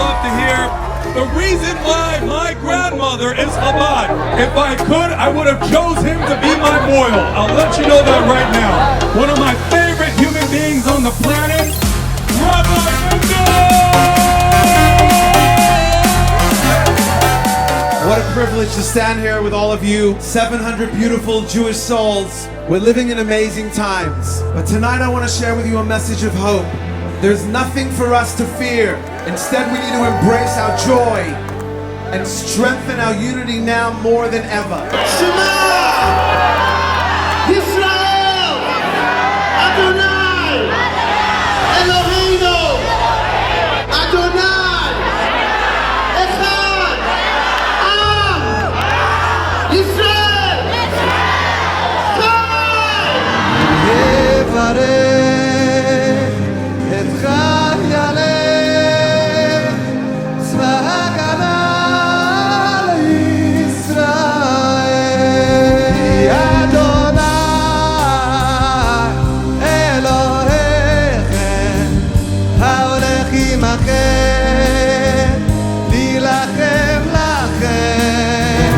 love to hear the reason why my grandmother is Chabad. If I could, I would have chose him to be my boil. I'll let you know that right now. One of my favorite human beings on the planet, Rabbi Mendel! What a privilege to stand here with all of you, 700 beautiful Jewish souls. We're living in amazing times. But tonight I want to share with you a message of hope. There's nothing for us to fear. Instead, we need to embrace our joy and strengthen our unity now more than ever. Shema! Yisrael! Adonai! Eloheinu! Adonai! Echad! Am! Yisrael! Chai! Yevarech et Chayaleh Tzva Hagana Yisrael Adonai Elohechem Haolech imachem Lilachem lachem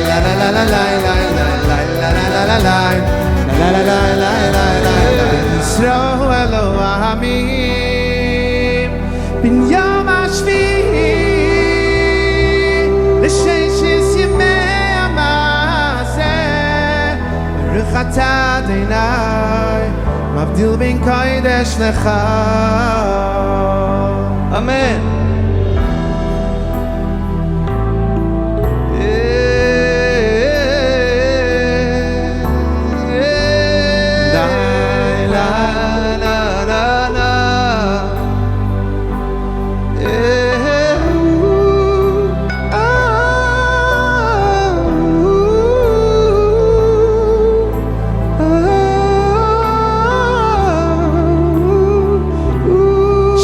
La la la la la la la la la la la la La la la la la la la Yisrael Elohim Bin Yom HaShvi'i L'sheshis Yemei HaMaseh Baruch Atah Adonai Mavdil bin Kodesh Lecha Amen.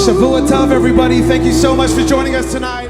Shavua Tov, everybody. Thank you so much for joining us tonight.